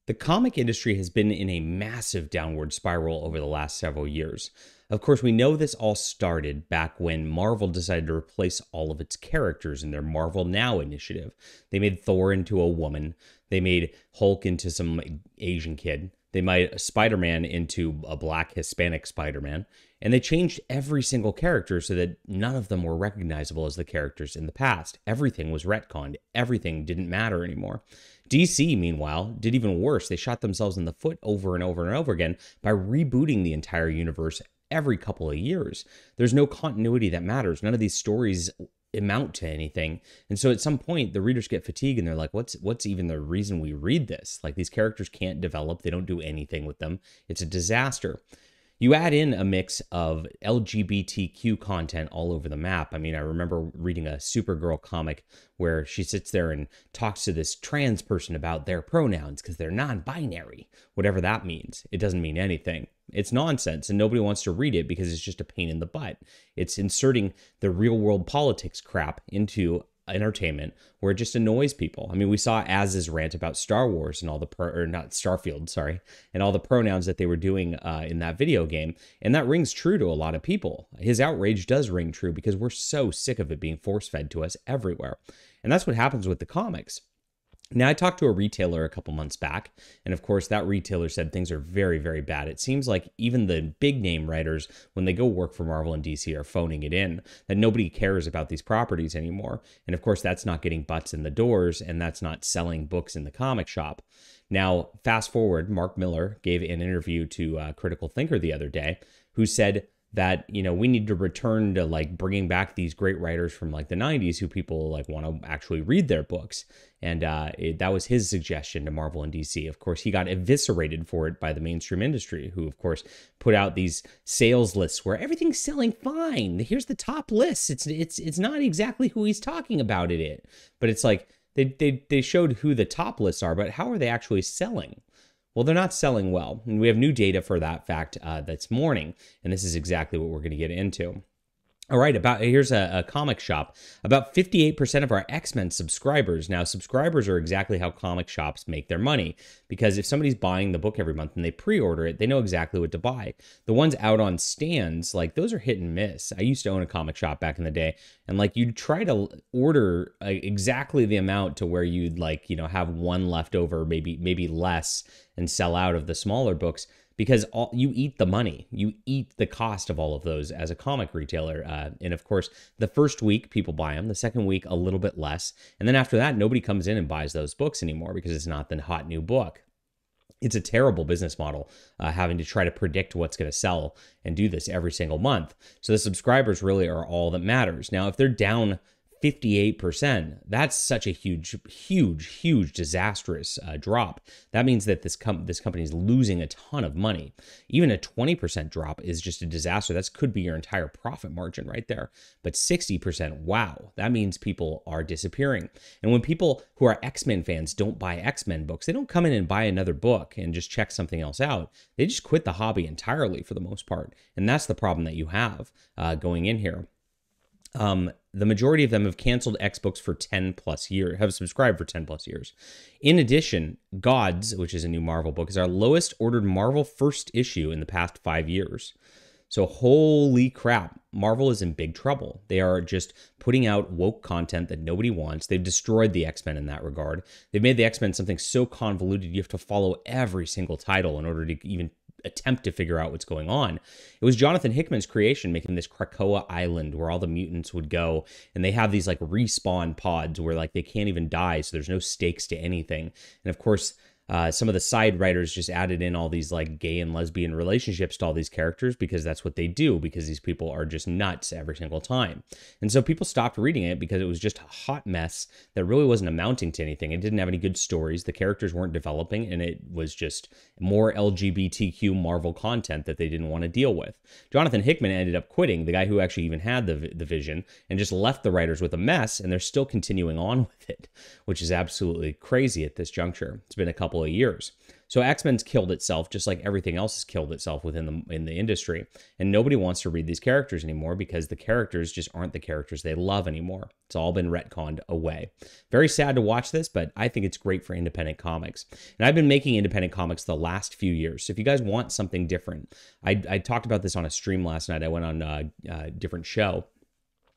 The comic industry has been in a massive downward spiral over the last several years. Of course, we know this all started back when Marvel decided to replace all of its characters in their Marvel Now initiative. They made Thor into a woman, they made Hulk into some Asian kid, they made Spider-Man into a black Hispanic Spider-Man, and they changed every single character so that none of them were recognizable as the characters in the past. Everything was retconned. Everything didn't matter anymore. DC, meanwhile, did even worse. They shot themselves in the foot over and over and over again by rebooting the entire universe every couple of years. There's no continuity that matters. None of these stories amount to anything. And so at some point the readers get fatigued and they're like, what's even the reason we read this? Like, these characters can't develop. They don't do anything with them. It's a disaster. You add in a mix of LGBTQ content all over the map. I mean, I remember reading a Supergirl comic where she sits there and talks to this trans person about their pronouns because they're non-binary, whatever that means. It doesn't mean anything. It's nonsense, and nobody wants to read it because it's just a pain in the butt. It's inserting the real world politics crap into entertainment where it just annoys people. I mean, we saw Az's rant about Star Wars and all the not Starfield, sorry, and all the pronouns that they were doing in that video game, and that rings true to a lot of people. His outrage does ring true because we're so sick of it being force-fed to us everywhere, and that's what happens with the comics. Now, I talked to a retailer a couple months back, and of course, that retailer said things are very, very bad. It seems like even the big name writers, when they go work for Marvel and DC, are phoning it in, that nobody cares about these properties anymore. And of course, that's not getting butts in the doors, and that's not selling books in the comic shop. Now, fast forward, Mark Miller gave an interview to Critical Thinker the other day, who said that, you know, we need to return to like bringing back these great writers from like the 90s who people like want to actually read their books. And that was his suggestion to Marvel and DC. Of course, he got eviscerated for it by the mainstream industry, who of course put out these sales lists where everything's selling fine. Here's the top list. It's not exactly who he's talking about it, but it's like they showed who the top lists are, but how are they actually selling? Well, they're not selling well, and we have new data for that fact this morning, and this is exactly what we're going to get into. All right, here's a comic shop. About 58% of our X-Men subscribers. Now, subscribers are exactly how comic shops make their money, because if somebody's buying the book every month and they pre-order it, they know exactly what to buy. The ones out on stands, like, those are hit and miss. I used to own a comic shop back in the day, and like, you'd try to order exactly the amount to where you'd like, you know, have one left over, maybe less, and sell out of the smaller books. Because you eat the money, you eat the cost of all of those as a comic retailer. And of course, the first week people buy them, the second week a little bit less. And then after that, nobody comes in and buys those books anymore because it's not the hot new book. It's a terrible business model, having to try to predict what's going to sell and do this every single month. So the subscribers really are all that matters. Now, if they're down 58%, that's such a huge disastrous drop. That means that this company is losing a ton of money. Even a 20% drop is just a disaster. That could be your entire profit margin right there. But 60%, wow, that means people are disappearing. And when people who are X-Men fans don't buy X-Men books, they don't come in and buy another book and just check something else out. They just quit the hobby entirely for the most part. And that's the problem that you have going in here. The majority of them have canceled X books for 10 plus years, have subscribed for 10 plus years. In addition, Gods, which is a new Marvel book, is our lowest ordered Marvel first issue in the past 5 years. So holy crap, Marvel is in big trouble. They are just putting out woke content that nobody wants. They've destroyed the X-Men in that regard. They've made the X-Men something so convoluted you have to follow every single title in order to even attempt to figure out what's going on. It was Jonathan Hickman's creation, making this Krakoa Island where all the mutants would go, and they have these like respawn pods where like they can't even die, so there's no stakes to anything. And of course, some of the side writers just added in all these like gay and lesbian relationships to all these characters because that's what they do, because these people are just nuts every single time. And so people stopped reading it because it was just a hot mess that really wasn't amounting to anything. It didn't have any good stories. The characters weren't developing, and it was just more LGBTQ Marvel content that they didn't want to deal with. Jonathan Hickman ended up quitting, the guy who actually even had the vision, and just left the writers with a mess, and they're still continuing on with it, which is absolutely crazy at this juncture. It's been a couple couple of years. So X-Men's killed itself just like everything else has killed itself within the industry. And nobody wants to read these characters anymore because the characters just aren't the characters they love anymore. It's all been retconned away. Very sad to watch this, but I think it's great for independent comics. And I've been making independent comics the last few years. So if you guys want something different, I talked about this on a stream last night. I went on a different show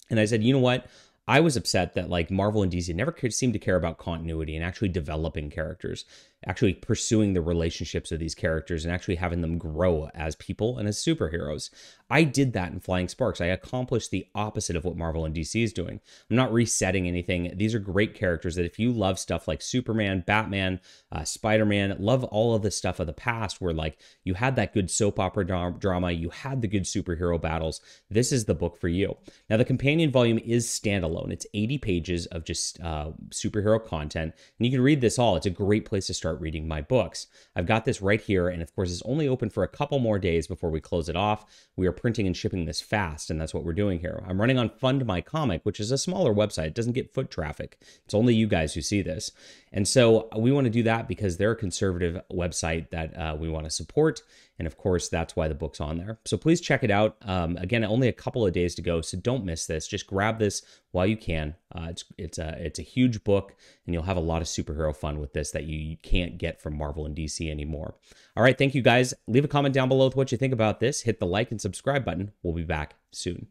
and I said, you know what? I was upset that like Marvel and DC never seemed to care about continuity and actually developing characters, actually pursuing the relationships of these characters and actually having them grow as people and as superheroes. I did that in Flying Sparks. I accomplished the opposite of what Marvel and DC is doing. I'm not resetting anything. These are great characters that if you love stuff like Superman, Batman, Spider-Man, love all of the stuff of the past where like you had that good soap opera drama, you had the good superhero battles, this is the book for you. Now the companion volume is standalone. It's 80 pages of just superhero content, and you can read this all. It's a great place to start reading my books. I've got this right here, and of course it's only open for a couple more days before we close it off. We are printing and shipping this fast, and that's what we're doing here. I'm running on Fund My Comic, which is a smaller website. It doesn't get foot traffic. It's only you guys who see this. And so we want to do that because they're a conservative website that we want to support. And of course, that's why the book's on there. So please check it out. Again, only a couple of days to go, so don't miss this. Just grab this while you can. It's a huge book, and you'll have a lot of superhero fun with this that you can't get from Marvel and DC anymore. All right, thank you guys. Leave a comment down below with what you think about this. Hit the like and subscribe button. We'll be back soon.